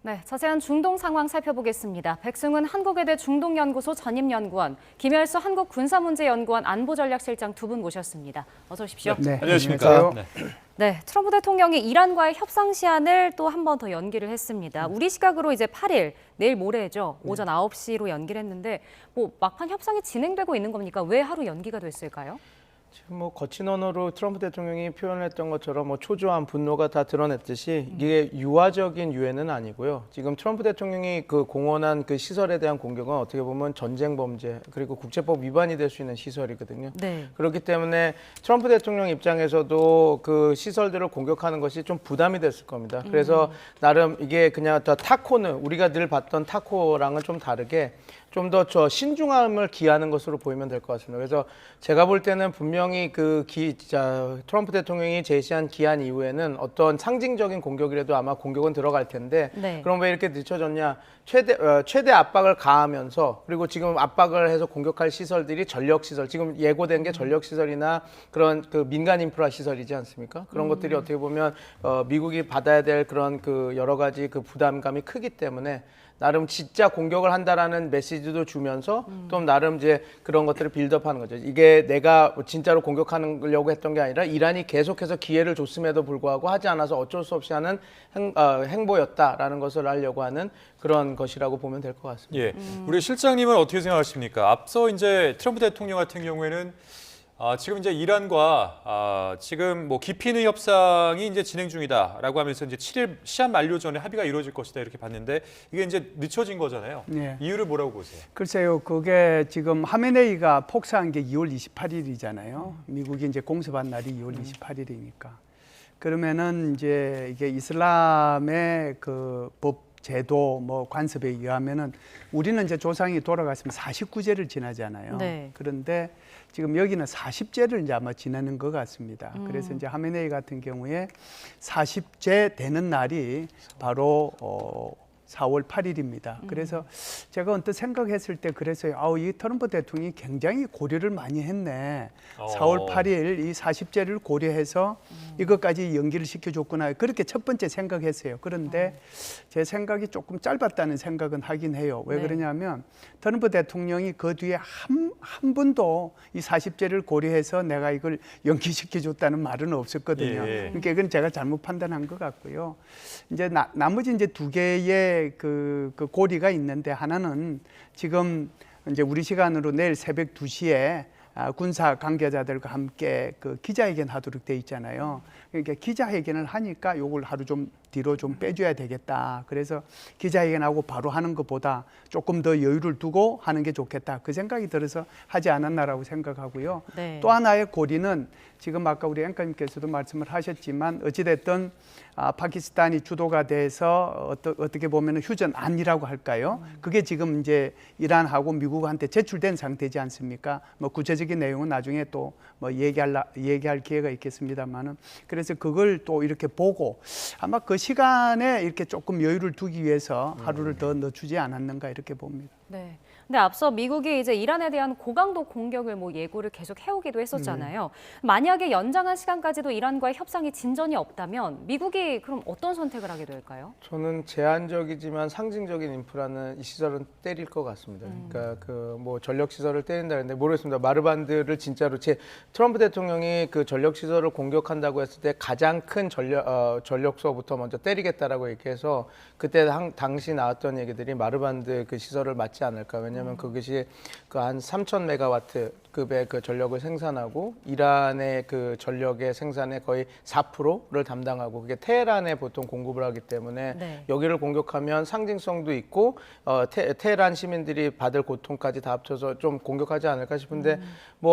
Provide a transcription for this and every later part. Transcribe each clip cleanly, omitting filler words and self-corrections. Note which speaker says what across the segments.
Speaker 1: 네, 자세한 중동 상황 살펴보겠습니다. 백승훈 한국외대 중동연구소 전임연구원, 김열수 한국군사문제연구원 안보전략실장 두 분 모셨습니다. 어서 오십시오.
Speaker 2: 네,
Speaker 3: 안녕하십니까.
Speaker 1: 네, 트럼프 대통령이 이란과의 협상 시한을 또 한 번 더 연기를 했습니다. 우리 시각으로 이제 8일, 내일 모레죠. 오전 9시로 연기를 했는데 막판 협상이 진행되고 있는 겁니까? 왜 하루 연기가 됐을까요?
Speaker 2: 지금 거친 언어로 트럼프 대통령이 표현했던 것처럼 초조한 분노가 다 드러냈듯이 이게 유화적인 유해는 아니고요. 지금 트럼프 대통령이 공언한 시설에 대한 공격은 어떻게 보면 전쟁 범죄 그리고 국제법 위반이 될 수 있는 시설이거든요.
Speaker 1: 네.
Speaker 2: 그렇기 때문에 트럼프 대통령 입장에서도 그 시설들을 공격하는 것이 좀 부담이 됐을 겁니다. 그래서 나름 이게 그냥 더 타코는 우리가 늘 봤던 타코랑은 좀 다르게 좀 더 신중함을 기하는 것으로 보이면 될 것 같습니다. 그래서 제가 볼 때는 분명히 트럼프 대통령이 제시한 기한 이후에는 어떤 상징적인 공격이라도 아마 공격은 들어갈 텐데
Speaker 1: 네.
Speaker 2: 그럼 왜 이렇게 늦춰졌냐? 최대 압박을 가하면서 그리고 지금 압박을 해서 공격할 시설들이 전력 시설, 지금 예고된 게 전력 시설이나 그런 민간 인프라 시설이지 않습니까? 그런 것들이 어떻게 보면 미국이 받아야 될 그런 여러 가지 부담감이 크기 때문에 나름 진짜 공격을 한다라는 메시지도 주면서 또 나름 이제 그런 것들을 빌드업하는 거죠. 이게 내가 진짜로 공격하려고 했던 게 아니라 이란이 계속해서 기회를 줬음에도 불구하고 하지 않아서 어쩔 수 없이 하는 행보였다라는 것을 하려고 하는 그런 것이라고 보면 될 것 같습니다.
Speaker 3: 예, 우리 실장님은 어떻게 생각하십니까? 앞서 이제 트럼프 대통령 같은 경우에는 지금 이제 이란과 지금 깊이 있는 협상이 이제 진행 중이다라고 하면서 이제 7일 시한 만료 전에 합의가 이루어질 것이다 이렇게 봤는데 이게 이제 늦춰진 거잖아요.
Speaker 4: 네.
Speaker 3: 이유를 뭐라고 보세요?
Speaker 4: 글쎄요, 그게 지금 하메네이가 폭사한 게 2월 28일이잖아요. 미국이 이제 공습한 날이 2월 28일이니까. 그러면은 이제 이게 이슬람의 법 제도 관습에 의하면은 우리는 이제 조상이 돌아갔으면 49제를 지나잖아요.
Speaker 1: 네.
Speaker 4: 그런데 지금 여기는 40제를 이제 아마 지나는 것 같습니다. 그래서 이제 하메네이 같은 경우에 40제 되는 날이 바로 4월 8일입니다. 그래서 제가 언뜻 생각했을 때 그래서요. 이 트럼프 대통령이 굉장히 고려를 많이 했네. 4월 8일 이 40제를 고려해서 이것까지 연기를 시켜줬구나. 그렇게 첫 번째 생각했어요. 그런데 제 생각이 조금 짧았다는 생각은 하긴 해요. 왜
Speaker 1: 네.
Speaker 4: 그러냐면 트럼프 대통령이 그 뒤에 한 번도 이 40제를 고려해서 내가 이걸 연기시켜줬다는 말은 없었거든요.
Speaker 3: 예.
Speaker 4: 그러니까 이건 제가 잘못 판단한 것 같고요. 이제 나머지 이제 두 개의 그 고리가 있는데 하나는 지금 이제 우리 시간으로 내일 새벽 2시에 군사 관계자들과 함께 기자회견 하도록 돼 있잖아요. 그러니까 기자회견을 하니까 요걸 하루 좀 뒤로 좀 빼줘야 되겠다. 그래서 기자회견하고 바로 하는 것보다 조금 더 여유를 두고 하는 게 좋겠다. 그 생각이 들어서 하지 않았나라고 생각하고요.
Speaker 1: 네.
Speaker 4: 또 하나의 고리는 지금 아까 우리 앵커님께서도 말씀을 하셨지만 어찌됐든 파키스탄이 주도가 돼서 어떻게 보면 휴전안이라고 할까요? 그게 지금 이제 이란하고 미국한테 제출된 상태지 않습니까? 구체적인 내용은 나중에 또 얘기할 기회가 있겠습니다만은 그래서 그걸 또 이렇게 보고 아마 그 시간에 이렇게 조금 여유를 두기 위해서 하루를 더 넣어주지 않았는가 이렇게 봅니다.
Speaker 1: 네. 근데 앞서 미국이 이제 이란에 대한 고강도 공격을 예고를 계속 해오기도 했었잖아요. 만약에 연장한 시간까지도 이란과의 협상이 진전이 없다면 미국이 그럼 어떤 선택을 하게 될까요?
Speaker 2: 저는 제한적이지만 상징적인 인프라는 이 시설은 때릴 것 같습니다. 그러니까 전력 시설을 때린다는데 모르겠습니다. 마르반드를 진짜로 트럼프 대통령이 전력 시설을 공격한다고 했을 때 가장 큰 전력소부터 먼저 때리겠다라고 얘기해서 그때 당시 나왔던 얘기들이 마르반드 시설을 맞지 않을까. 왜냐하면 그것이 한 3,000메가와트 급의 전력을 생산하고 이란의 전력의 생산의 거의 4%를 담당하고 그게 테헤란에 보통 공급을 하기 때문에
Speaker 1: 네.
Speaker 2: 여기를 공격하면 상징성도 있고 테헤란 시민들이 받을 고통까지 다 합쳐서 좀 공격하지 않을까 싶은데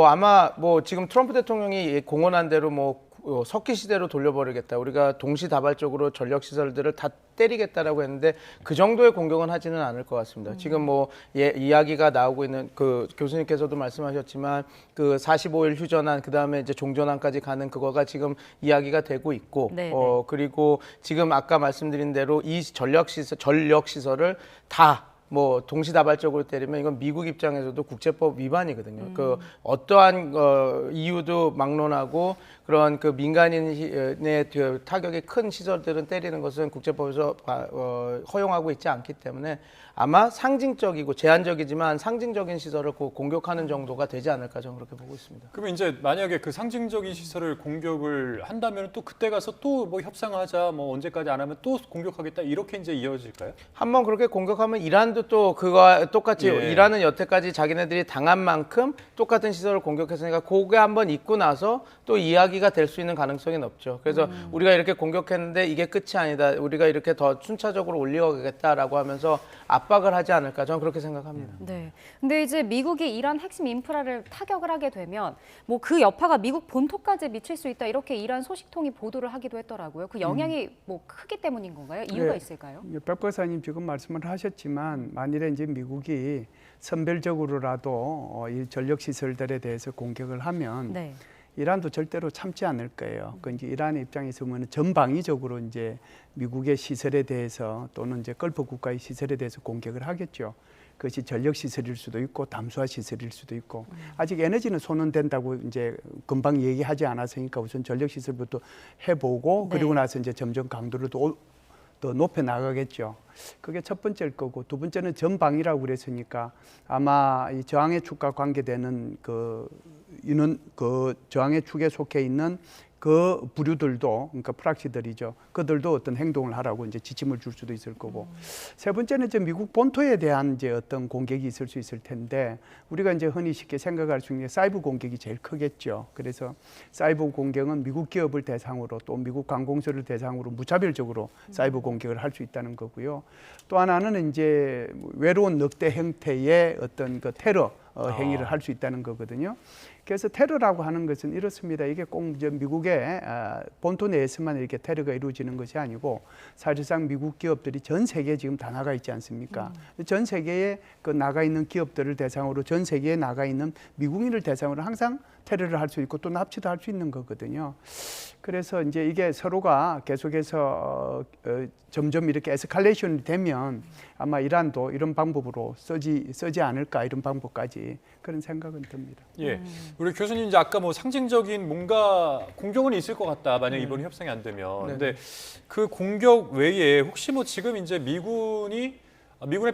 Speaker 2: 아마 지금 트럼프 대통령이 공언한 대로 석기 시대로 돌려버리겠다. 우리가 동시다발적으로 전력 시설들을 다 때리겠다라고 했는데 그 정도의 공격은 하지는 않을 것 같습니다. 지금 이야기가 나오고 있는 교수님께서도 말씀하셨지만 45일 휴전안 그다음에 이제 종전안까지 가는 그거가 지금 이야기가 되고 있고 그리고 지금 아까 말씀드린 대로 이 전력 시설을 다 뭐 동시다발적으로 때리면 이건 미국 입장에서도 국제법 위반이거든요. 그 어떠한 이유도 막론하고 그런 그 민간인의 타격이 큰 시설들은 때리는 것은 국제법에서 허용하고 있지 않기 때문에 아마 상징적이고 제한적이지만 상징적인 시설을 공격하는 정도가 되지 않을까 저는 그렇게 보고 있습니다.
Speaker 3: 그러면 이제 만약에 그 상징적인 시설을 공격을 한다면 또 그때 가서 또 뭐 협상하자, 뭐 언제까지 안 하면 또 공격하겠다 이렇게 이제 이어질까요?
Speaker 2: 한번 그렇게 공격하면 이란도 또 그거와 똑같이
Speaker 3: 예.
Speaker 2: 이란은 여태까지 자기네들이 당한 만큼 똑같은 시설을 공격했으니까 그게 한번 있고 나서 또 이야기가 될 수 있는 가능성이 높죠. 그래서 우리가 이렇게 공격했는데 이게 끝이 아니다. 우리가 이렇게 더 순차적으로 올려가겠다라고 하면서 압박을 하지 않을까 저는 그렇게 생각합니다.
Speaker 1: 네. 근데 이제 미국이 이란 핵심 인프라를 타격을 하게 되면 뭐 그 여파가 미국 본토까지 미칠 수 있다 이렇게 이란 소식통이 보도를 하기도 했더라고요. 그 영향이 뭐 크기 때문인 건가요? 이유가
Speaker 4: 네.
Speaker 1: 있을까요?
Speaker 4: 박 박사님 지금 말씀을 하셨지만 만일에 이제 미국이 선별적으로라도 이 전력 시설들에 대해서 공격을 하면
Speaker 1: 네.
Speaker 4: 이란도 절대로 참지 않을 거예요. 그 이제 이란의 입장에서 보면 전방위적으로 이제 미국의 시설에 대해서 또는 이제 걸프 국가의 시설에 대해서 공격을 하겠죠. 그것이 전력 시설일 수도 있고 담수화 시설일 수도 있고 아직 에너지는 손은 된다고 이제 금방 얘기하지 않았으니까 우선 전력 시설부터 해보고
Speaker 1: 네.
Speaker 4: 그리고 나서 이제 점점 강도를 더 높여 나가겠죠. 그게 첫 번째일 거고 두 번째는 전방이라고 그랬으니까 아마 이 저항의 축과 관계되는 그 저항의 축에 속해 있는 그 부류들도 그러니까 프락시들이죠. 그들도 어떤 행동을 하라고 이제 지침을 줄 수도 있을 거고 세 번째는 이제 미국 본토에 대한 이제 어떤 공격이 있을 수 있을 텐데 우리가 이제 흔히 쉽게 생각할 수 있는 게 사이버 공격이 제일 크겠죠. 그래서 사이버 공격은 미국 기업을 대상으로 또 미국 관공서를 대상으로 무차별적으로 사이버 공격을 할 수 있다는 거고요. 또 하나는 이제 외로운 늑대 형태의 어떤 그 테러 행위를 할 수 있다는 거거든요. 그래서 테러라고 하는 것은 이렇습니다. 이게 꼭 이제 미국의 본토 내에서만 이렇게 테러가 이루어지는 것이 아니고 사실상 미국 기업들이 전 세계에 지금 다 나가 있지 않습니까? 전 세계에 그 나가 있는 기업들을 대상으로 전 세계에 나가 있는 미국인을 대상으로 항상 테러를 할 수 있고 또 납치도 할 수 있는 거거든요. 그래서 이제 이게 서로가 계속해서 점점 이렇게 에스컬레이션이 되면 아마 이란도 이런 방법으로 쓰지 않을까 이런 방법까지 그런 생각은 듭니다.
Speaker 3: 예, 우리 교수님 이제 아까 뭐 상징적인 뭔가 공격은 있을 것 같다. 만약 이번 협상이 안 되면.
Speaker 2: 네.
Speaker 3: 근데 그 공격 외에 혹시 뭐 지금 이제 미군의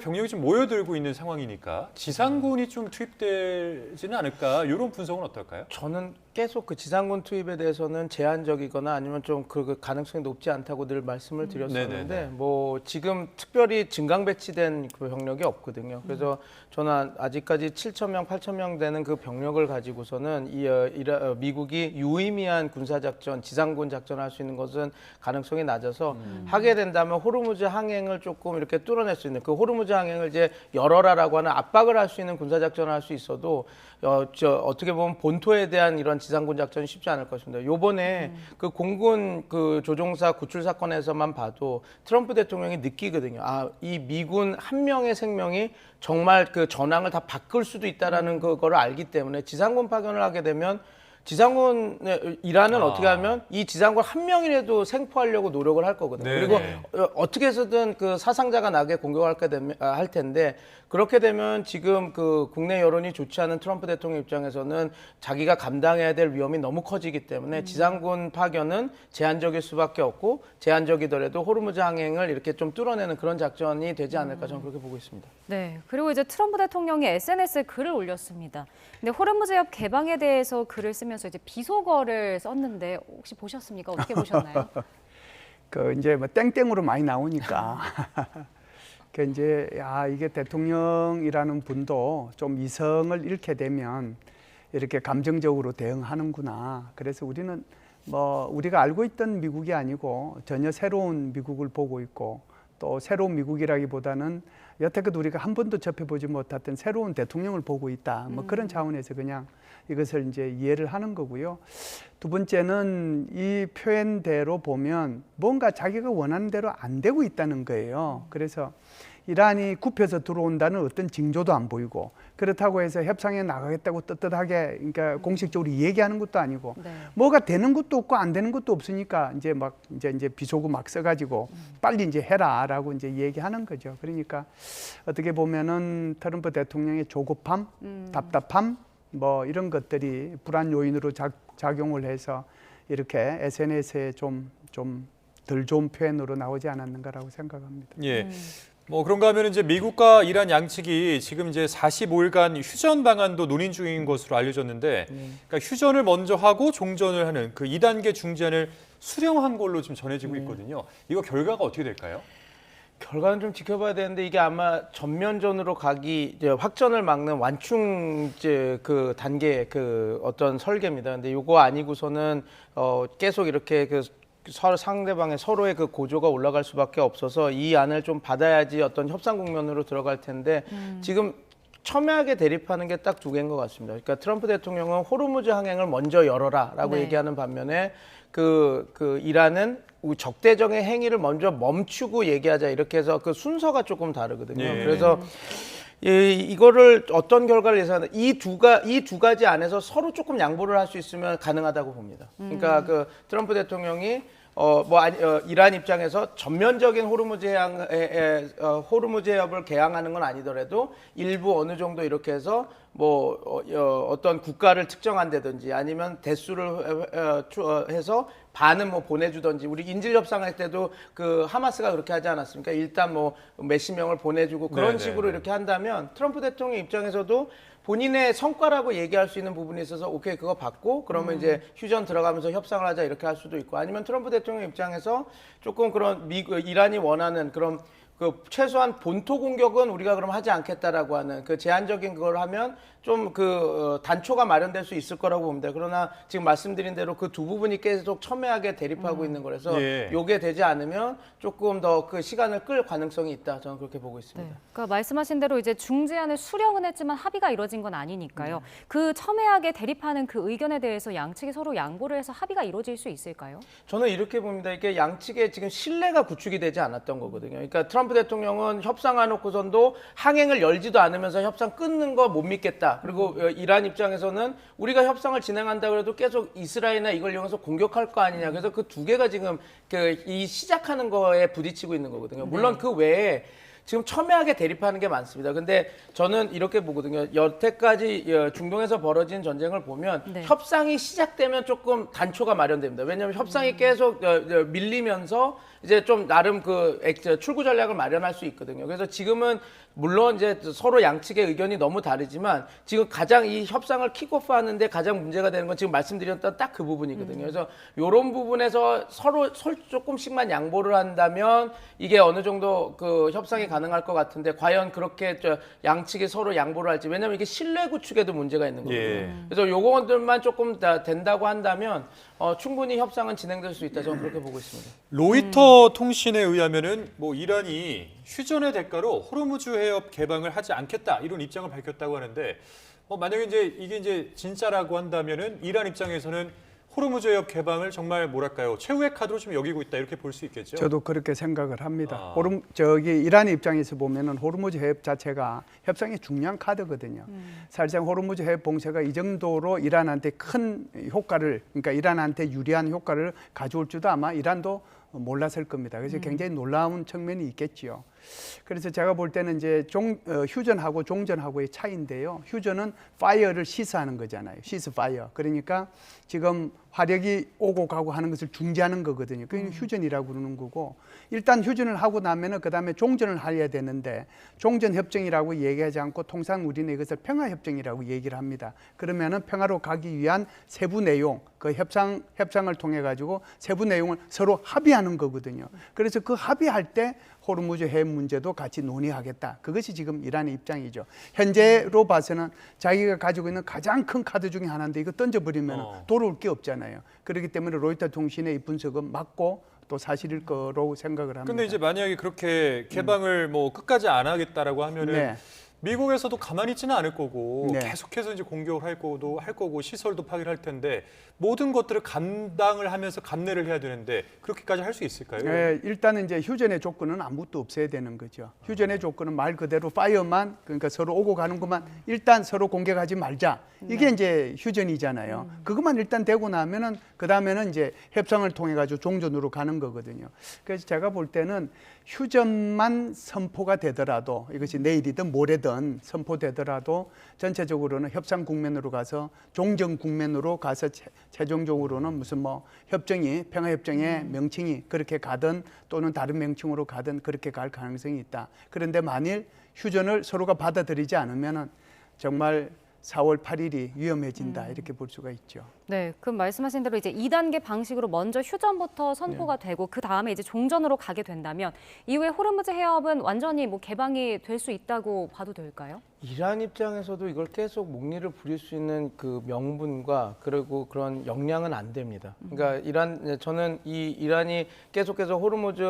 Speaker 3: 병력이 좀 모여들고 있는 상황이니까 지상군이 좀 투입되지는 않을까 이런 분석은 어떨까요?
Speaker 2: 저는 계속 그 지상군 투입에 대해서는 제한적이거나 아니면 좀 그 가능성이 높지 않다고 늘 말씀을 드렸었는데
Speaker 3: 네네네.
Speaker 2: 뭐 지금 특별히 증강 배치된 그 병력이 없거든요. 그래서 저는 아직까지 7,000명, 8,000명 되는 그 병력을 가지고서는 미국이 유의미한 군사작전, 지상군 작전을 할 수 있는 것은 가능성이 낮아서 하게 된다면 호르무즈 항행을 조금 이렇게 뚫어낼 수 있는 그 호르무즈 항행을 이제 열어라라고 하는 압박을 할 수 있는 군사작전을 할 수 있어도 어떻게 보면 본토에 대한 이런 지상군 작전이 쉽지 않을 것입니다. 요번에 그 공군 그 조종사 구출 사건에서만 봐도 트럼프 대통령이 느끼거든요. 이 미군 한 명의 생명이 정말 그 전황을 다 바꿀 수도 있다라는 그거를 알기 때문에 지상군 파견을 하게 되면 이란은 어떻게 하면 이 지상군 한 명이라도 생포하려고 노력을 할 거거든요.
Speaker 3: 네.
Speaker 2: 그리고 어떻게 해서든 그 사상자가 나게 할 텐데 그렇게 되면 지금 그 국내 여론이 좋지 않은 트럼프 대통령 입장에서는 자기가 감당해야 될 위험이 너무 커지기 때문에 지상군 파견은 제한적일 수밖에 없고 제한적이더라도 호르무즈 항행을 이렇게 좀 뚫어내는 그런 작전이 되지 않을까 저는 그렇게 보고 있습니다.
Speaker 1: 네. 그리고 이제 트럼프 대통령이 SNS에 글을 올렸습니다. 근데 호르무즈협 개방에 대해서 글을 쓰면서 이제 비속어를 썼는데 혹시 보셨습니까? 어떻게 보셨나요?
Speaker 4: 그 이제 뭐 땡땡으로 많이 나오니까 그 이제 이게 대통령이라는 분도 좀 이성을 잃게 되면 이렇게 감정적으로 대응하는구나. 그래서 우리는 뭐 우리가 알고 있던 미국이 아니고 전혀 새로운 미국을 보고 있고 또 새로운 미국이라기보다는 여태껏 우리가 한 번도 접해보지 못했던 새로운 대통령을 보고 있다. 뭐 그런 차원에서 그냥 이것을 이제 이해를 하는 거고요. 두 번째는 이 표현대로 보면 뭔가 자기가 원하는 대로 안 되고 있다는 거예요. 그래서 이란이 굽혀서 들어온다는 어떤 징조도 안 보이고 그렇다고 해서 협상에 나가겠다고 떳떳하게 그러니까 공식적으로 얘기하는 것도 아니고
Speaker 1: 네.
Speaker 4: 뭐가 되는 것도 없고 안 되는 것도 없으니까 이제 비속어 막 써가지고 빨리 이제 해라라고 이제 얘기하는 거죠. 그러니까 어떻게 보면은 트럼프 대통령의 조급함, 답답함 뭐 이런 것들이 불안 요인으로 작용을 해서 이렇게 SNS에 좀 덜 좋은 표현으로 나오지 않았는가라고 생각합니다.
Speaker 3: 예. 뭐 그런가 하면 이제 미국과 이란 양측이 지금 이제 45일간 휴전 방안도 논의 중인 것으로 알려졌는데, 그러니까 휴전을 먼저 하고 종전을 하는 그 2단계 중재안을 수령한 걸로 지금 전해지고 있거든요. 이거 결과가 어떻게 될까요?
Speaker 2: 결과는 좀 지켜봐야 되는데 이게 아마 전면전으로 가기 이제 확전을 막는 완충 이제 그 단계 그 어떤 설계입니다. 근데 요거 아니고서는 계속 이렇게 그 상대방의 서로의 그 고조가 올라갈 수밖에 없어서 이 안을 좀 받아야지 어떤 협상 국면으로 들어갈 텐데 지금 첨예하게 대립하는 게 딱 두 개인 것 같습니다. 그러니까 트럼프 대통령은 호르무즈 항행을 먼저 열어라라고
Speaker 1: 네.
Speaker 2: 얘기하는 반면에 그 이란은 적대적인 행위를 먼저 멈추고 얘기하자 이렇게 해서 그 순서가 조금 다르거든요.
Speaker 3: 예.
Speaker 2: 그래서 이거를 어떤 결과를 예상하는 이 두 가지 안에서 서로 조금 양보를 할 수 있으면 가능하다고 봅니다. 그러니까 그 트럼프 대통령이 이란 입장에서 전면적인 호르무즈 호르무즈 해협을 개항하는 건 아니더라도 일부 어느 정도 이렇게 해서 어떤 국가를 특정한다든지 아니면 대수를 해서 반은 보내주든지 우리 인질 협상할 때도 그 하마스가 그렇게 하지 않았습니까? 일단 몇십 명을 보내주고 그런 식으로 이렇게 한다면 트럼프 대통령 입장에서도 본인의 성과라고 얘기할 수 있는 부분이 있어서 오케이 그거 받고 그러면 이제 휴전 들어가면서 협상을 하자 이렇게 할 수도 있고 아니면 트럼프 대통령 입장에서 조금 그런 이란이 원하는 그런 그 최소한 본토 공격은 우리가 그럼 하지 않겠다라고 하는 그 제한적인 그걸 하면 좀 단초가 마련될 수 있을 거라고 봅니다. 그러나 지금 말씀드린 대로 그 두 부분이 계속 첨예하게 대립하고 있는 거라서
Speaker 3: 예.
Speaker 2: 요게 되지 않으면 조금 더 그 시간을 끌 가능성이 있다. 저는 그렇게 보고 있습니다.
Speaker 1: 네. 그러니까 말씀하신 대로 이제 중재안을 수령은 했지만 합의가 이루어진 건 아니니까요. 그 첨예하게 대립하는 그 의견에 대해서 양측이 서로 양보를 해서 합의가 이루어질 수 있을까요?
Speaker 2: 저는 이렇게 봅니다. 이게 양측의 지금 신뢰가 구축이 되지 않았던 거거든요. 그러니까 트럼프 대통령은 협상해놓고선도 항행을 열지도 않으면서 협상 끊는 거 못 믿겠다. 그리고 이란 입장에서는 우리가 협상을 진행한다 그래도 계속 이스라엘이나 이걸 이용해서 공격할 거 아니냐. 그래서 그 두 개가 지금 이 시작하는 거에 부딪히고 있는 거거든요. 물론 그 외에 지금 첨예하게 대립하는 게 많습니다. 근데 저는 이렇게 보거든요. 여태까지 중동에서 벌어진 전쟁을 보면
Speaker 1: 네.
Speaker 2: 협상이 시작되면 조금 단초가 마련됩니다. 왜냐하면 협상이 계속 밀리면서 이제 좀 나름 출구 전략을 마련할 수 있거든요. 그래서 지금은 물론 이제 서로 양측의 의견이 너무 다르지만 지금 가장 이 협상을 킥오프하는데 가장 문제가 되는 건 지금 말씀드렸던 딱 그 부분이거든요. 그래서 이런 부분에서 서로 조금씩만 양보를 한다면 이게 어느 정도 그 협상이 가능할 것 같은데 과연 그렇게 양측이 서로 양보를 할지 왜냐하면 이게 신뢰 구축에도 문제가 있는 거거든요.
Speaker 3: 예.
Speaker 2: 그래서 요거들만 조금 다 된다고 한다면 충분히 협상은 진행될 수 있다. 저는 그렇게 보고 있습니다.
Speaker 3: 로이터 통신에 의하면은 이란이 휴전의 대가로 호르무즈 해협 개방을 하지 않겠다 이런 입장을 밝혔다고 하는데 만약에 이게 이제 진짜라고 한다면은 이란 입장에서는 호르무즈 해협 개방을 정말 뭐랄까요 최후의 카드로 좀 여기고 있다 이렇게 볼 수 있겠죠.
Speaker 4: 저도 그렇게 생각을 합니다. 이란 입장에서 보면은 호르무즈 해협 자체가 협상의 중요한 카드거든요. 사실상 호르무즈 해협 봉쇄가 이 정도로 이란한테 큰 효과를, 그러니까 이란한테 유리한 효과를 가져올 줄도 아마 이란도 몰랐을 겁니다. 그래서 굉장히 놀라운 측면이 있겠지요. 그래서 제가 볼 때는 이제 휴전하고 종전하고의 차이인데요. 휴전은 파이어를 시스하는 거잖아요. 시스 파이어. 그러니까 지금 화력이 오고 가고 하는 것을 중지하는 거거든요. 그게 휴전이라고 그러는 거고 일단 휴전을 하고 나면은 그다음에 종전을 해야 되는데 종전 협정이라고 얘기하지 않고 통상 우리는 이것을 평화 협정이라고 얘기를 합니다. 그러면은 평화로 가기 위한 세부 내용, 그 협상을 통해 가지고 세부 내용을 서로 합의하는 거거든요. 그래서 그 합의할 때 호르무즈 해협 문제도 같이 논의하겠다. 그것이 지금 이란의 입장이죠. 현재로 봐서는 자기가 가지고 있는 가장 큰 카드 중에 하나인데 이거 던져버리면 돌아올 게 없잖아요. 그렇기 때문에 로이터 통신의 이 분석은 맞고 또 사실일 거라고 생각을 합니다.
Speaker 3: 근데 이제 만약에 그렇게 개방을 끝까지 안 하겠다라고 하면은
Speaker 4: 네.
Speaker 3: 미국에서도 가만히 있지는 않을 거고
Speaker 4: 네.
Speaker 3: 계속해서 이제 공격을 할 거고 시설도 파괴할 텐데 모든 것들을 감당을 하면서 감내를 해야 되는데 그렇게까지 할 수 있을까요?
Speaker 4: 일단은 이제 휴전의 조건은 아무것도 없어야 되는 거죠. 휴전의 조건은 말 그대로 파이어만, 그러니까 서로 오고 가는 것만 일단 서로 공격하지 말자. 이게 이제 휴전이잖아요. 그것만 일단 되고 나면은 그 다음에는 이제 협상을 통해 가지고 종전으로 가는 거거든요. 그래서 제가 볼 때는 휴전만 선포가 되더라도 이것이 내일이든 모레든 선포되더라도 전체적으로는 협상 국면으로 가서 종전 국면으로 가서 최종적으로는 무슨 뭐 협정이 평화협정의 명칭이 그렇게 가든 또는 다른 명칭으로 가든 그렇게 갈 가능성이 있다. 그런데 만일 휴전을 서로가 받아들이지 않으면은 정말 4월 8일이 위험해진다 이렇게 볼 수가 있죠.
Speaker 1: 네, 그 말씀하신 대로 이제 2단계 방식으로 먼저 휴전부터 선포가 되고 그 다음에 이제 종전으로 가게 된다면 이후에 호르무즈 해협은 완전히 뭐 개방이 될 수 있다고 봐도 될까요?
Speaker 2: 이란 입장에서도 이걸 계속 목리를 부릴 수 있는 그 명분과 그리고 그런 역량은 안 됩니다. 그러니까 저는 이 이란이 계속해서 호르무즈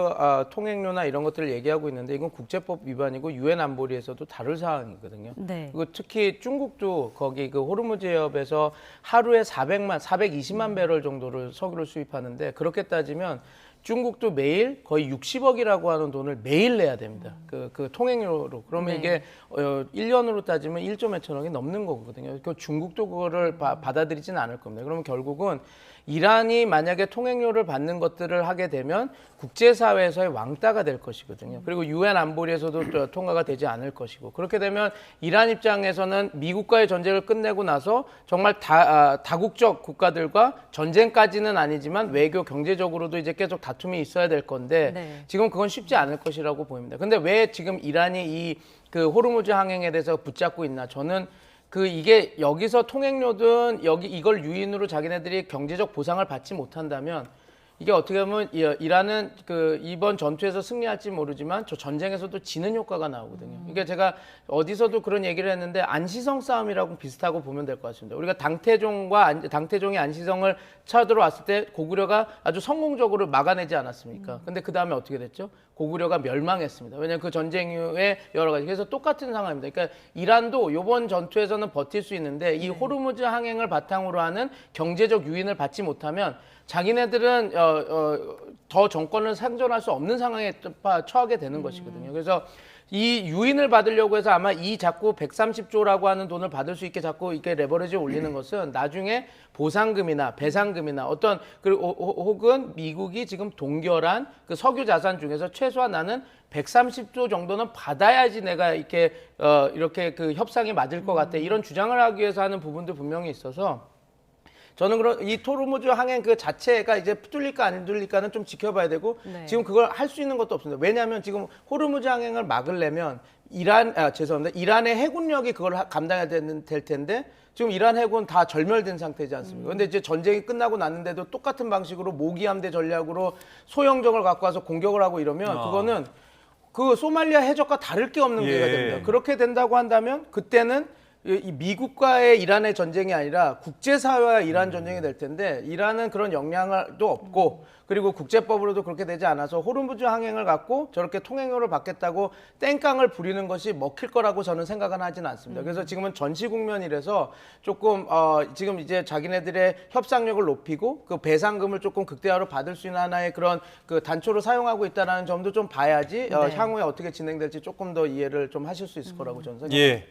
Speaker 2: 통행료나 이런 것들을 얘기하고 있는데 이건 국제법 위반이고 유엔 안보리에서도 다룰 사항이거든요.
Speaker 1: 네.
Speaker 2: 그리고 특히 중국도 거기 그 호르무즈 해협에서 하루에 420만 배럴 정도를 석유를 수입하는데 그렇게 따지면 중국도 매일 거의 60억이라고 하는 돈을 매일 내야 됩니다. 그 통행료로. 그러면
Speaker 1: 네.
Speaker 2: 이게 1년으로 따지면 1조 몇천억이 넘는 거거든요. 그 중국도 그거를 받아들이지는 않을 겁니다. 그러면 결국은 이란이 만약에 통행료를 받는 것들을 하게 되면 국제사회에서의 왕따가 될 것이거든요. 그리고 유엔 안보리에서도 통과가 되지 않을 것이고 그렇게 되면 이란 입장에서는 미국과의 전쟁을 끝내고 나서 정말 다국적 국가들과 전쟁까지는 아니지만 외교 경제적으로도 이제 계속 다툼이 있어야 될 건데
Speaker 1: 네.
Speaker 2: 지금 그건 쉽지 않을 것이라고 보입니다. 근데 왜 지금 이란이 그 호르무즈 항행에 대해서 붙잡고 있나? 저는 이게 여기서 통행료든 이걸 유인으로 자기네들이 경제적 보상을 받지 못한다면 이게 어떻게 보면 이란은 이번 전투에서 승리할지 모르지만 저 전쟁에서도 지는 효과가 나오거든요. 이게 제가 어디서도 그런 얘기를 했는데 안시성 싸움이라고 비슷하고 보면 될 것 같습니다. 우리가 당태종이 안시성을 쳐들어왔을 때 고구려가 아주 성공적으로 막아내지 않았습니까? 근데 그 다음에 어떻게 됐죠? 고구려가 멸망했습니다. 왜냐하면 그 전쟁 이후에 여러 가지. 그래서 똑같은 상황입니다. 그러니까 이란도 이번 전투에서는 버틸 수 있는데 이 호르무즈 항행을 바탕으로 하는 경제적 유인을 받지 못하면 자기네들은 더 정권을 생존할 수 없는 상황에 처하게 되는 것이거든요. 그래서 이 유인을 받으려고 해서 아마 자꾸 130조라고 하는 돈을 받을 수 있게 자꾸 이렇게 레버리지 올리는 것은 나중에 보상금이나 배상금이나 혹은 미국이 지금 동결한 그 석유 자산 중에서 최소한 나는 130조 정도는 받아야지 내가 이렇게 그 협상이 맞을 것 같아. 이런 주장을 하기 위해서 하는 부분도 분명히 있어서 저는 이 호르무즈 항행 그 자체가 이제 뚫릴까 안 뚫릴까는 좀 지켜봐야 되고
Speaker 1: 네.
Speaker 2: 지금 그걸 할 수 있는 것도 없습니다. 왜냐하면 지금 호르무즈 항행을 막으려면 이란의 해군력이 그걸 감당해야 될 텐데 지금 이란 해군 다 절멸된 상태지 않습니까? 근데 이제 전쟁이 끝나고 났는데도 똑같은 방식으로 모기함대 전략으로 소형정을 갖고 와서 공격을 하고 이러면 그거는 그 소말리아 해적과 다를 게 없는 문제가 됩니다. 그렇게 된다고 한다면 그때는 이 미국과의 이란의 전쟁이 아니라 국제사회와 이란 전쟁이 될 텐데 이란은 그런 역량도 없고 그리고 국제법으로도 그렇게 되지 않아서 호르무즈 항행을 갖고 저렇게 통행료를 받겠다고 땡깡을 부리는 것이 먹힐 거라고 저는 생각은 하지는 않습니다. 그래서 지금은 전시 국면이라서 조금 지금 이제 자기네들의 협상력을 높이고 그 배상금을 조금 극대화로 받을 수 있는 하나의 그런 그 단초로 사용하고 있다는 점도 좀 봐야지
Speaker 1: 네.
Speaker 2: 향후에 어떻게 진행될지 조금 더 이해를 좀 하실 수 있을 거라고 저는 생각합니다.
Speaker 3: 예.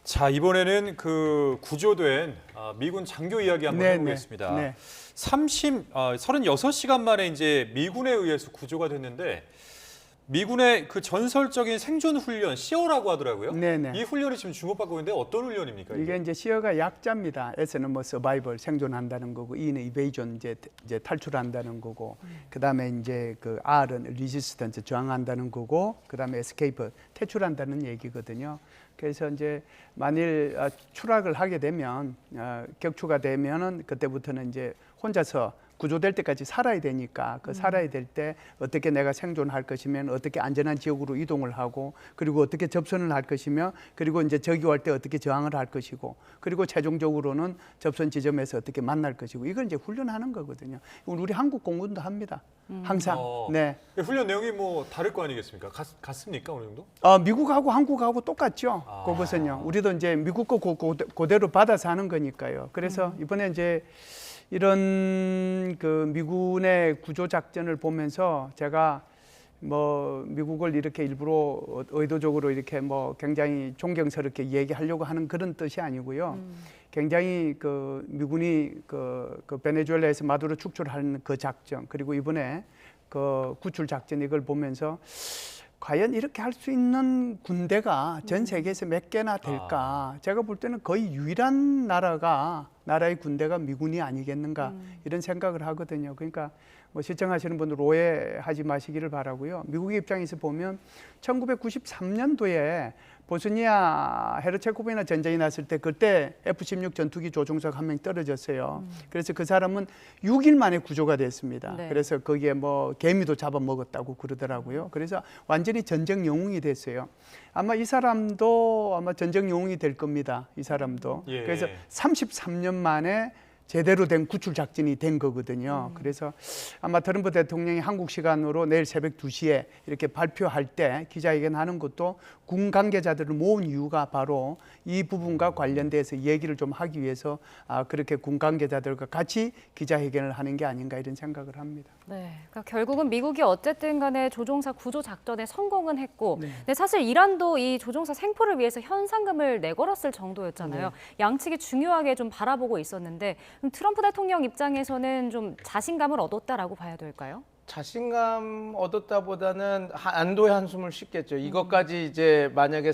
Speaker 3: 자, 이번에는 그 구조된 미군 장교 이야기 한번 해보겠습니다.
Speaker 4: 네.
Speaker 3: 36시간 만에 이제 미군에 의해서 구조가 됐는데 미군의 그 전설적인 생존 훈련 시어라고 하더라고요.
Speaker 4: 네네.
Speaker 3: 이 훈련이 지금 주목받고 있는데 어떤 훈련입니까?
Speaker 4: 이게 이제 시어가 약자입니다. S는 뭐 서바이벌 생존한다는 거고, E는 이베이전 이제 탈출한다는 거고, 그다음에 이제 그 R은 리지스턴스 저항한다는 거고, 그다음에 에스케이프 퇴출한다는 얘기거든요. 그래서 이제 만일 추락을 하게 되면 격추가 되면은 그때부터는 이제 혼자서 구조될 때까지 살아야 되니까 그 살아야 될 때 어떻게 내가 생존할 것이면 어떻게 안전한 지역으로 이동을 하고 그리고 어떻게 접선을 할 것이며 그리고 이제 저기할 때 어떻게 저항을 할 것이고 그리고 최종적으로는 접선 지점에서 어떻게 만날 것이고 이걸 이제 훈련하는 거거든요. 우리 한국 공군도 합니다. 항상. 네.
Speaker 3: 훈련 내용이 뭐 다를 거 아니겠습니까? 같습니까 어느 정도?
Speaker 4: 미국하고 한국하고 똑같죠. 그것은요. 우리도 이제 미국 거 그대로 받아서 하는 거니까요. 그래서 이번에 이제 이런 그 미군의 구조 작전을 보면서 제가 뭐 미국을 이렇게 일부러 의도적으로 이렇게 뭐 굉장히 존경스럽게 얘기하려고 하는 그런 뜻이 아니고요. 굉장히 그 미군이 그 베네수엘라에서 마두로 축출하는 그 작전 그리고 이번에 그 구출 작전 이걸 보면서 과연 이렇게 할 수 있는 군대가 전 세계에서 몇 개나 될까? 제가 볼 때는 거의 유일한 나라의 군대가 미군이 아니겠는가 이런 생각을 하거든요. 그러니까 뭐 시청하시는 분들 오해하지 마시기를 바라고요. 미국의 입장에서 보면 1993년도에 보스니아 헤르체고비나 전쟁이 났을 때 그때 F-16 전투기 조종사가 한 명 떨어졌어요. 그래서 그 사람은 6일 만에 구조가 됐습니다.
Speaker 1: 네.
Speaker 4: 그래서 거기에 뭐 개미도 잡아먹었다고 그러더라고요. 그래서 완전히 전쟁 영웅이 됐어요. 아마 이 사람도 아마 전쟁 영웅이 될 겁니다. 이 사람도.
Speaker 3: 예.
Speaker 4: 그래서 33년 만에 제대로 된 구출 작전이 된 거거든요. 그래서 아마 트럼프 대통령이 한국 시간으로 내일 새벽 2시에 이렇게 발표할 때 기자회견 하는 것도 군 관계자들을 모은 이유가 바로 이 부분과 관련돼서 얘기를 좀 하기 위해서 그렇게 군 관계자들과 같이 기자회견을 하는 게 아닌가 이런 생각을 합니다.
Speaker 1: 네, 그러니까 결국은 미국이 어쨌든 간에 조종사 구조 작전에 성공은 했고 근데 사실 이란도 이 조종사 생포를 위해서 현상금을 내걸었을 정도였잖아요. 양측이 중요하게 좀 바라보고 있었는데 그럼 트럼프 대통령 입장에서는 좀 자신감을 얻었다라고 봐야 될까요?
Speaker 2: 자신감 얻었다보다는 안도의 한숨을 쉬겠죠. 이것까지 이제 만약에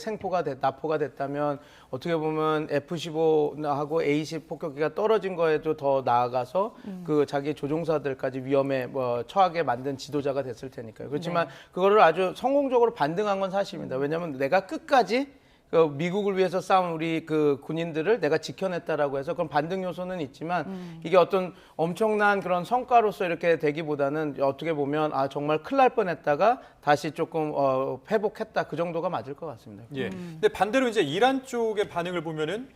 Speaker 2: 납포가 됐다면 어떻게 보면 F-15하고 A-10 폭격기가 떨어진 거에도 더 나아가서 그 자기 조종사들까지 위험에 처하게 만든 지도자가 됐을 테니까요. 그렇지만 그거를 아주 성공적으로 반등한 건 사실입니다. 왜냐하면 내가 끝까지 그 미국을 위해서 싸운 우리 그 군인들을 내가 지켜냈다라고 해서 그런 반등 요소는 있지만 이게 어떤 엄청난 그런 성과로서 이렇게 되기보다는 어떻게 보면 정말 큰일 날 뻔했다가 다시 조금 회복했다 그 정도가 맞을 것 같습니다.
Speaker 3: 예. 근데 반대로 이제 이란 쪽의 반응을 보면은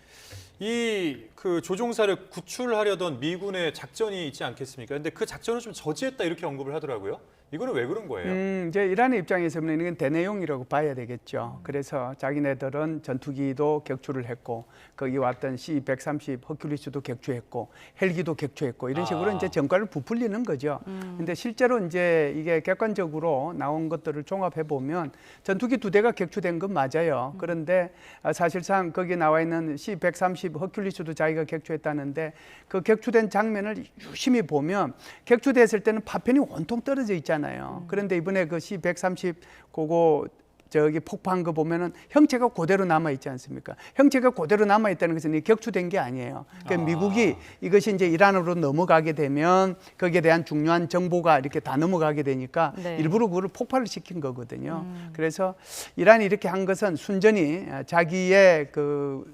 Speaker 3: 이 그 조종사를 구출하려던 미군의 작전이 있지 않겠습니까? 근데 그 작전을 좀 저지했다 이렇게 언급을 하더라고요. 이거는 왜 그런 거예요?
Speaker 4: 이제 이란의 입장에서는 이건 대내용이라고 봐야 되겠죠. 그래서 자기네들은 전투기도 격추를 했고 거기 왔던 C-130 허큘리스도 격추했고 헬기도 격추했고 이런 식으로 이제 전과를 부풀리는 거죠. 근데 실제로 이제 이게 객관적으로 나온 것들을 종합해 보면 전투기 2대가 격추된 건 맞아요. 그런데 사실상 거기에 나와 있는 C-130 허큘리스도 자기가 격추했다는데 그 격추된 장면을 유심히 보면 격추됐을 때는 파편이 온통 떨어져 있잖아요. 그런데 이번에 그 C-130 그거 저기 폭파한 거 보면은 형체가 그대로 남아 있지 않습니까? 형체가 그대로 남아 있다는 것은 이 격추된 게 아니에요. 그러니까 미국이 이것이 이제 이란으로 넘어가게 되면 거기에 대한 중요한 정보가 이렇게 다 넘어가게 되니까 일부러 그거를 폭발을 시킨 거거든요. 그래서 이란이 이렇게 한 것은 순전히 자기의 그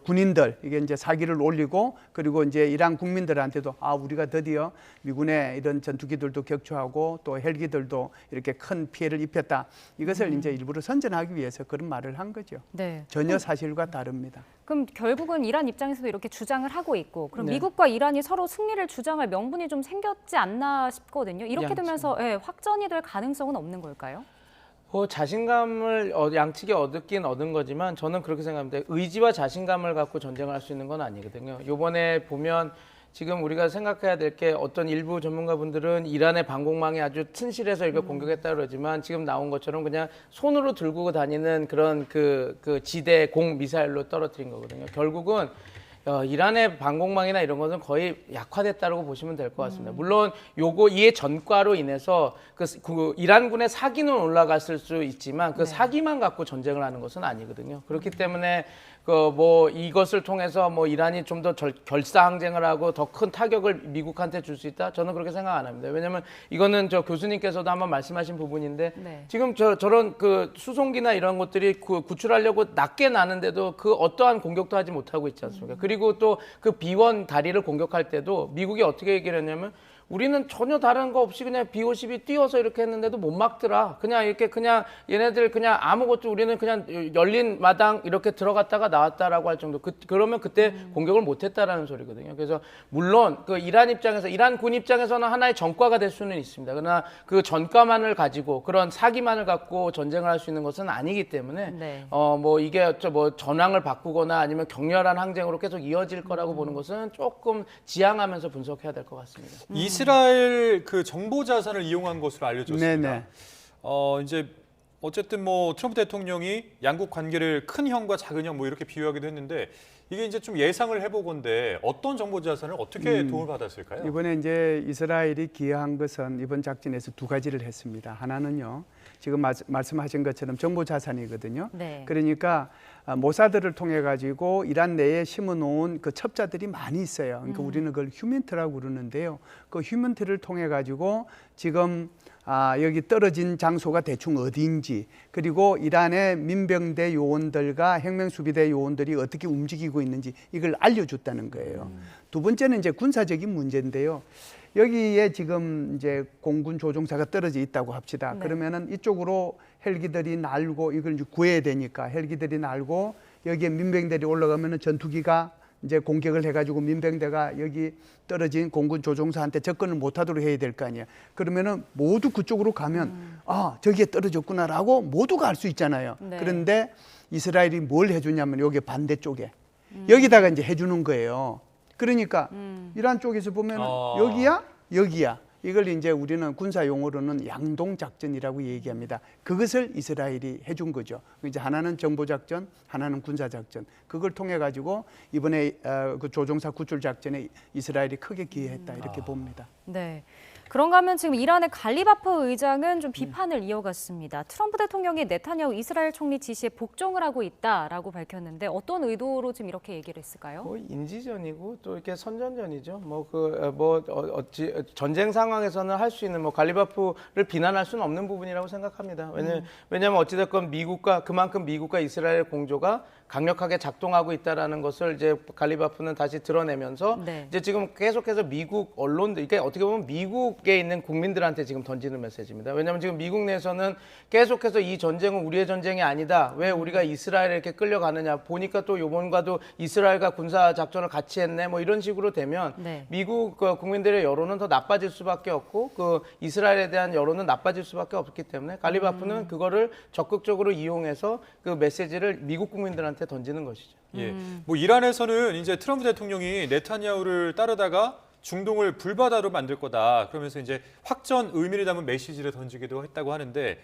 Speaker 4: 군인들 이게 이제 사기를 올리고 그리고 이제 이란 국민들한테도 우리가 드디어 미군의 이런 전투기들도 격추하고 또 헬기들도 이렇게 큰 피해를 입혔다. 이것을 이제 일부러 선전하기 위해서 그런 말을 한 거죠.
Speaker 1: 네.
Speaker 4: 전혀 사실과 다릅니다.
Speaker 1: 그럼 결국은 이란 입장에서도 이렇게 주장을 하고 있고 그럼 미국과 이란이 서로 승리를 주장할 명분이 좀 생겼지 않나 싶거든요. 이렇게 되면서 확전이 될 가능성은 없는 걸까요?
Speaker 2: 자신감을 양측이 얻긴 얻은 거지만 저는 그렇게 생각합니다. 의지와 자신감을 갖고 전쟁을 할 수 있는 건 아니거든요. 이번에 보면 지금 우리가 생각해야 될 게 어떤 일부 전문가분들은 이란의 방공망이 아주 튼실해서 이렇게 공격했다 그러지만 지금 나온 것처럼 그냥 손으로 들고 다니는 그런 그 지대 공 미사일로 떨어뜨린 거거든요. 결국은 이란의 방공망이나 이런 것은 거의 약화됐다고 보시면 될 것 같습니다. 물론 이의 전과로 인해서 그 이란군의 사기는 올라갔을 수 있지만 그 사기만 갖고 전쟁을 하는 것은 아니거든요. 그렇기 때문에 이것을 통해서 이란이 좀 더 결사항쟁을 하고 더 큰 타격을 미국한테 줄 수 있다? 저는 그렇게 생각 안 합니다. 왜냐하면 이거는 저 교수님께서도 한번 말씀하신 부분인데 지금 저런 그 수송기나 이런 것들이 구출하려고 낮게 나는데도 그 어떠한 공격도 하지 못하고 있지 않습니까? 그리고 또 그 비원 다리를 공격할 때도 미국이 어떻게 얘기를 했냐면 우리는 전혀 다른 거 없이 그냥 B-52 띄워서 이렇게 했는데도 못 막더라. 그냥 이렇게 그냥 얘네들 그냥 아무것도 우리는 그냥 열린 마당 이렇게 들어갔다가 나왔다라고 할 정도. 그러면 그때 공격을 못 했다라는 소리거든요. 그래서 물론 그 이란 입장에서 이란 군 입장에서는 하나의 전과가 될 수는 있습니다. 그러나 그 전과만을 가지고 그런 사기만을 갖고 전쟁을 할 수 있는 것은 아니기 때문에
Speaker 1: 네.
Speaker 2: 뭐 이게 뭐 전황을 바꾸거나 아니면 격렬한 항쟁으로 계속 이어질 거라고 보는 것은 조금 지양하면서 분석해야 될 것 같습니다.
Speaker 3: 이스라엘 그 정보 자산을 이용한 것으로 알려졌습니다.
Speaker 4: 네네.
Speaker 3: 이제 어쨌든 뭐 트럼프 대통령이 양국 관계를 큰 형과 작은 형 뭐 이렇게 비유하기도 했는데 이게 이제 좀 예상을 해보건데 어떤 정보 자산을 어떻게 도움을 받았을까요?
Speaker 4: 이번에 이제 이스라엘이 기여한 것은 이번 작전에서 두 가지를 했습니다. 하나는요, 지금 말씀하신 것처럼 정보 자산이거든요.
Speaker 1: 네.
Speaker 4: 그러니까 모사드를 통해 가지고 이란 내에 심어놓은 그 첩자들이 많이 있어요. 그러니까 우리는 그걸 휴먼트라고 그러는데요. 그 휴먼트를 통해 가지고 지금 여기 떨어진 장소가 대충 어디인지, 그리고 이란의 민병대 요원들과 혁명수비대 요원들이 어떻게 움직이고 있는지 이걸 알려줬다는 거예요. 두 번째는 이제 군사적인 문제인데요. 여기에 지금 이제 공군 조종사가 떨어져 있다고 합시다.
Speaker 1: 네.
Speaker 4: 그러면은 이쪽으로 헬기들이 날고 이걸 이제 구해야 되니까 헬기들이 날고 여기에 민병대들이 올라가면은 전투기가 이제 공격을 해가지고 민병대가 여기 떨어진 공군 조종사한테 접근을 못하도록 해야 될 거 아니에요. 그러면은 모두 그쪽으로 가면 저기에 떨어졌구나라고 모두가 알 수 있잖아요.
Speaker 1: 네.
Speaker 4: 그런데 이스라엘이 뭘 해주냐면 여기 반대쪽에 여기다가 이제 해주는 거예요. 그러니까 이란 쪽에서 보면 여기야. 이걸 이제 우리는 군사 용어로는 양동 작전이라고 얘기합니다. 그것을 이스라엘이 해준 거죠. 이제 하나는 정보 작전, 하나는 군사 작전. 그걸 통해 가지고 이번에 그 조종사 구출 작전에 이스라엘이 크게 기여했다 이렇게 봅니다.
Speaker 1: 네. 그런가 하면 지금 이란의 갈리바프 의장은 좀 비판을 이어갔습니다. 트럼프 대통령이 네타냐후 이스라엘 총리 지시에 복종을 하고 있다라고 밝혔는데 어떤 의도로 지금 이렇게 얘기를 했을까요?
Speaker 2: 뭐 인지전이고 또 이렇게 선전전이죠. 전쟁 상황에서는 할 수 있는 갈리바프를 비난할 수는 없는 부분이라고 생각합니다. 왜냐하면 어찌됐건 그만큼 미국과 이스라엘 공조가 강력하게 작동하고 있다라는 것을 이제 갈리바프는 다시 드러내면서
Speaker 1: 네.
Speaker 2: 이제 지금 계속해서 미국 언론들, 이게 어떻게 보면 미국에 있는 국민들한테 지금 던지는 메시지입니다. 왜냐하면 지금 미국 내에서는 계속해서 이 전쟁은 우리의 전쟁이 아니다. 왜 우리가 이스라엘에 이렇게 끌려가느냐. 보니까 또 요번과도 이스라엘과 군사 작전을 같이 했네. 뭐 이런 식으로 되면
Speaker 1: 네.
Speaker 2: 미국 국민들의 여론은 더 나빠질 수밖에 없고 그 이스라엘에 대한 여론은 나빠질 수밖에 없기 때문에 갈리바프는 그거를 적극적으로 이용해서 그 메시지를 미국 국민들한테 던지는 것이죠.
Speaker 3: 예, 뭐 이란에서는 이제 트럼프 대통령이 네타냐후를 따르다가 중동을 불바다로 만들 거다. 그러면서 이제 확전 의미를 담은 메시지를 던지기도 했다고 하는데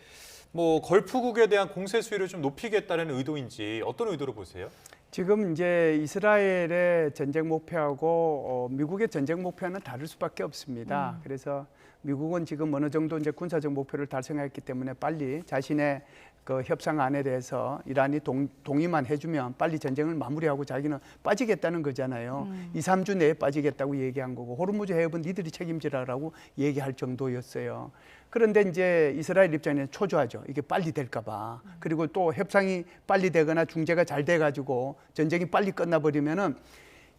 Speaker 3: 뭐 걸프국에 대한 공세 수위를 좀 높이겠다는 의도인지 어떤 의도로 보세요?
Speaker 4: 지금 이제 이스라엘의 전쟁 목표하고 미국의 전쟁 목표는 다를 수밖에 없습니다. 그래서 미국은 지금 어느 정도 이제 군사적 목표를 달성했기 때문에 빨리 자신의 그 협상안에 대해서 이란이 동의만 해주면 빨리 전쟁을 마무리하고 자기는 빠지겠다는 거잖아요. 2, 3주 내에 빠지겠다고 얘기한 거고 호르무즈 해협은 니들이 책임지라라고 얘기할 정도였어요. 그런데 이제 이스라엘 입장에는 초조하죠. 이게 빨리 될까 봐. 그리고 또 협상이 빨리 되거나 중재가 잘 돼가지고 전쟁이 빨리 끝나버리면은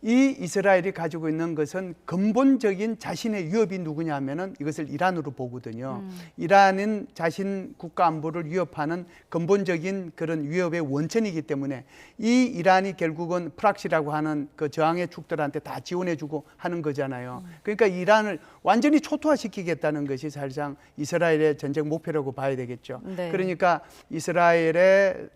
Speaker 4: 이 이스라엘이 가지고 있는 것은 근본적인 자신의 위협이 누구냐 하면은 이것을 이란으로 보거든요. 이란은 자신 국가 안보를 위협하는 근본적인 그런 위협의 원천이기 때문에 이 이란이 결국은 프락시라고 하는 그 저항의 축들한테 다 지원해주고 하는 거잖아요. 그러니까 이란을 완전히 초토화시키겠다는 것이 사실상 이스라엘의 전쟁 목표라고 봐야 되겠죠.
Speaker 1: 네.
Speaker 4: 그러니까 이스라엘의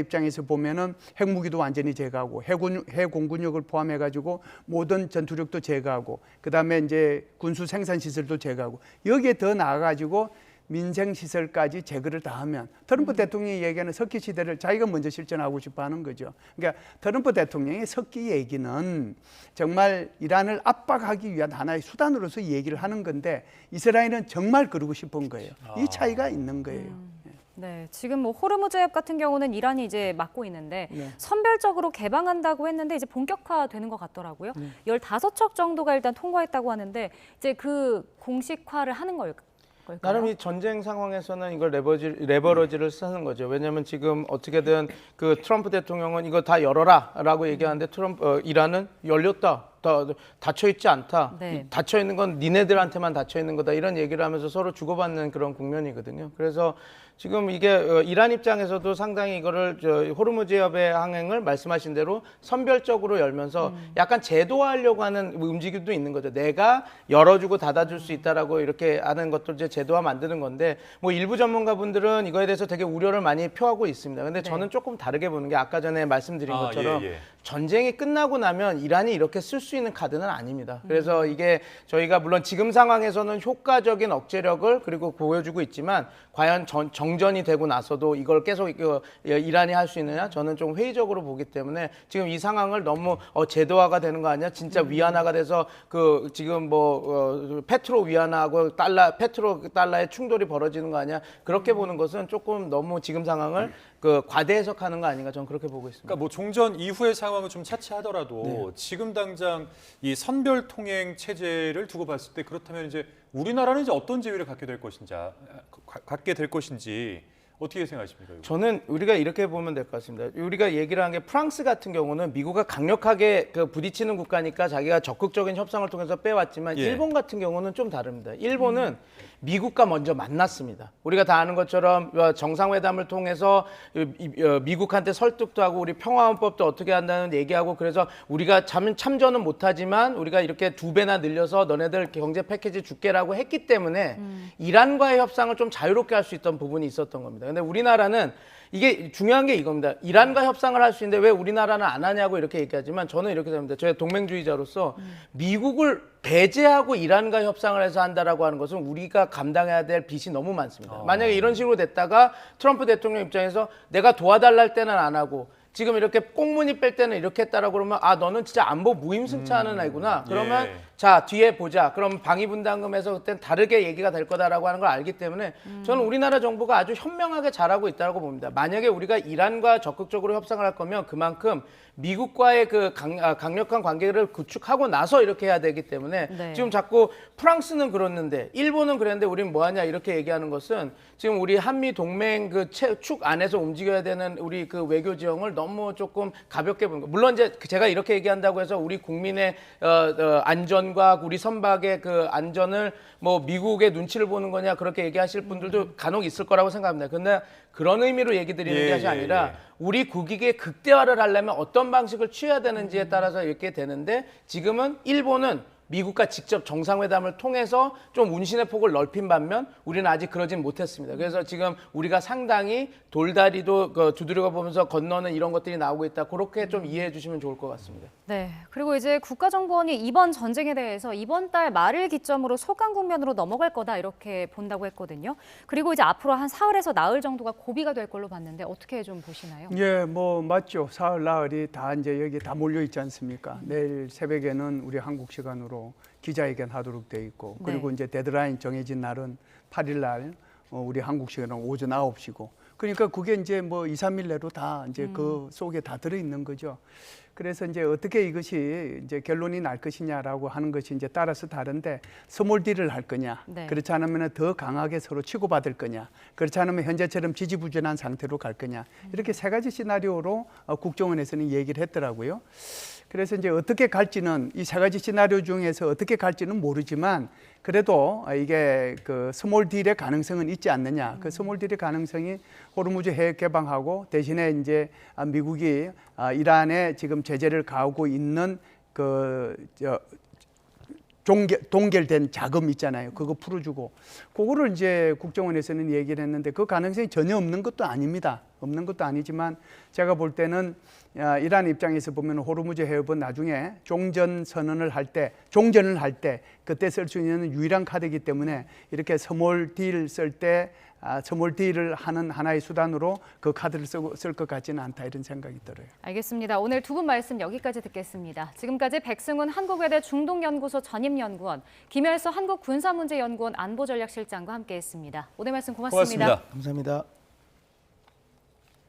Speaker 4: 입장에서 보면은 핵무기도 완전히 제거하고 해공군력을 포함해가지고 모든 전투력도 제거하고 그다음에 이제 군수 생산 시설도 제거하고 여기에 더 나아가지고 민생 시설까지 제거를 다 하면 트럼프 대통령이 얘기하는 석기 시대를 자기가 먼저 실천하고 싶어 하는 거죠. 그러니까 트럼프 대통령의 석기 얘기는 정말 이란을 압박하기 위한 하나의 수단으로서 얘기를 하는 건데 이스라엘은 정말 그러고 싶은 거예요. 이 차이가 있는 거예요.
Speaker 1: 네, 지금 뭐 호르무즈 해협 같은 경우는 이란이 이제 막고 있는데
Speaker 4: 네.
Speaker 1: 선별적으로 개방한다고 했는데 이제 본격화되는 것 같더라고요. 15척 정도가 일단 통과했다고 하는데 이제 그 공식화를 하는 걸까요? 걸까요?
Speaker 2: 나름 이 전쟁 상황에서는 이걸 레버러지를 쓰는 거죠. 왜냐하면 지금 어떻게든 그 트럼프 대통령은 이거 다 열어라라고 얘기하는데 이란은 열렸다. 닫혀 있지 않다.
Speaker 1: 네.
Speaker 2: 닫혀 있는 건 니네들한테만 닫혀 있는 거다. 이런 얘기를 하면서 서로 주고받는 그런 국면이거든요. 그래서 지금 이게 이란 입장에서도 상당히 이거를 호르무즈 해협의 항행을 말씀하신 대로 선별적으로 열면서 약간 제도화하려고 하는 움직임도 있는 거죠. 내가 열어주고 닫아줄 수 있다라고 이렇게 하는 것도 이제 제도화 만드는 건데 뭐 일부 전문가분들은 이거에 대해서 되게 우려를 많이 표하고 있습니다. 근데 저는 조금 다르게 보는 게 아까 전에 말씀드린 것처럼
Speaker 3: 예.
Speaker 2: 전쟁이 끝나고 나면 이란이 이렇게 쓸 수 있는 카드는 아닙니다. 그래서 이게 저희가 물론 지금 상황에서는 효과적인 억제력을 그리고 보여주고 있지만 과연 정전이 되고 나서도 이걸 계속 이란이 할 수 있느냐? 저는 좀 회의적으로 보기 때문에 지금 이 상황을 너무 제도화가 되는 거 아니야? 진짜 위안화가 돼서 그 지금 뭐 페트로 위안화하고 페트로 달러의 충돌이 벌어지는 거 아니야? 그렇게 보는 것은 조금 너무 지금 상황을 그 과대 해석하는 거 아닌가 저는 그렇게 보고 있습니다.
Speaker 3: 그러니까 뭐 종전 이후의 상황을 좀 차치하더라도
Speaker 2: 네.
Speaker 3: 지금 당장 이 선별 통행 체제를 두고 봤을 때 그렇다면 이제 우리나라는 이제 어떤 지위를 갖게 될 것인지 어떻게 생각하십니까? 이거?
Speaker 2: 저는 우리가 이렇게 보면 될 것 같습니다. 우리가 얘기를 한 게 프랑스 같은 경우는 미국과 강력하게 부딪히는 국가니까 자기가 적극적인 협상을 통해서 빼왔지만
Speaker 3: 예.
Speaker 2: 일본 같은 경우는 좀 다릅니다. 일본은 미국과 먼저 만났습니다. 우리가 다 아는 것처럼 정상회담을 통해서 미국한테 설득도 하고 우리 평화헌법도 어떻게 한다는 얘기하고 그래서 우리가 참전은 못하지만 우리가 이렇게 2배나 늘려서 너네들 경제 패키지 줄게라고 했기 때문에 이란과의 협상을 좀 자유롭게 할 수 있던 부분이 있었던 겁니다. 근데 우리나라는 이게 중요한 게 이겁니다. 이란과 협상을 할 수 있는데 왜 우리나라는 안 하냐고 이렇게 얘기하지만 저는 이렇게 생각합니다. 저희 동맹주의자로서 미국을 배제하고 이란과 협상을 해서 한다라고 하는 것은 우리가 감당해야 될 빚이 너무 많습니다. 만약에 이런 식으로 됐다가 트럼프 대통령 입장에서 내가 도와달라 할 때는 안 하고 지금 이렇게 꽁무니 뺄 때는 이렇게 했다라고 그러면 너는 진짜 안보 무임승차하는 아이구나. 그러면
Speaker 3: 예.
Speaker 2: 자 뒤에 보자. 그럼 방위분담금에서 그땐 다르게 얘기가 될 거다라고 하는 걸 알기 때문에 저는 우리나라 정부가 아주 현명하게 잘하고 있다고 봅니다. 만약에 우리가 이란과 적극적으로 협상을 할 거면 그만큼 미국과의 그 강력한 관계를 구축하고 나서 이렇게 해야 되기 때문에
Speaker 1: 네.
Speaker 2: 지금 자꾸 프랑스는 그랬는데 일본은 그랬는데 우린 뭐하냐 이렇게 얘기하는 것은 지금 우리 한미 동맹 그 축 안에서 움직여야 되는 우리 그 외교 지형을 너무 조금 가볍게 보는 거. 물론 이제 제가 이렇게 얘기한다고 해서 우리 국민의 안전과 우리 선박의 그 안전을 뭐 미국의 눈치를 보는 거냐 그렇게 얘기하실 분들도 간혹 있을 거라고 생각합니다. 근데 그런 의미로 얘기 드리는 것이 아니라 우리 국익의 극대화를 하려면 어떤 방식을 취해야 되는지에 따라서 이렇게 되는데 지금은 일본은 미국과 직접 정상회담을 통해서 좀 운신의 폭을 넓힌 반면 우리는 아직 그러진 못했습니다. 그래서 지금 우리가 상당히 돌다리도 두드려 보면서 건너는 이런 것들이 나오고 있다. 그렇게 좀 이해해 주시면 좋을 것 같습니다.
Speaker 1: 네. 그리고 이제 국가정보원이 이번 전쟁에 대해서 이번 달 말을 기점으로 소강 국면으로 넘어갈 거다 이렇게 본다고 했거든요. 그리고 이제 앞으로 한 사흘에서 나흘 정도가 고비가 될 걸로 봤는데 어떻게 좀 보시나요?
Speaker 4: 예, 뭐 맞죠. 사흘 나흘이 다 이제 여기 다 몰려 있지 않습니까? 내일 새벽에는 우리 한국 시간으로 기자회견 하도록 돼 있고 그리고 이제 데드라인 정해진 날은 8일 날 우리 한국 시간은 오전 9시고 그러니까 그게 이제 뭐 2, 3일 내로 다 이제 그 속에 다 들어 있는 거죠. 그래서 이제 어떻게 이것이 이제 결론이 날 것이냐라고 하는 것이 이제 따라서 다른데 스몰 딜을 할 거냐,
Speaker 1: 네.
Speaker 4: 그렇지 않으면 더 강하게 서로 치고받을 거냐, 그렇지 않으면 현재처럼 지지부진한 상태로 갈 거냐 이렇게 세 가지 시나리오로 국정원에서는 얘기를 했더라고요. 그래서 이제 어떻게 갈지는 이 세 가지 시나리오 중에서 어떻게 갈지는 모르지만 그래도 이게 그 스몰 딜의 가능성은 있지 않느냐. 그 스몰 딜의 가능성이 호르무즈 해협 개방하고 대신에 이제 미국이 이란에 지금 제재를 가하고 있는 동결된 자금 있잖아요. 그거 풀어주고 그거를 이제 국정원에서는 얘기를 했는데 그 가능성이 전혀 없는 것도 아닙니다. 없는 것도 아니지만 제가 볼 때는 이란 입장에서 보면 호르무즈 해협은 나중에 종전을 할 때 그때 쓸 수 있는 유일한 카드이기 때문에 이렇게 스몰 딜 쓸 때 스몰 딜을 하는 하나의 수단으로 그 카드를 쓸 것 같지는 않다 이런 생각이 들어요.
Speaker 1: 알겠습니다. 오늘 두 분 말씀 여기까지 듣겠습니다. 지금까지 백승훈 한국외대 중동연구소 전임연구원, 김열서 한국군사문제연구원 안보전략실장과 함께했습니다. 오늘 말씀 고맙습니다.
Speaker 3: 고맙습니다.
Speaker 2: 감사합니다.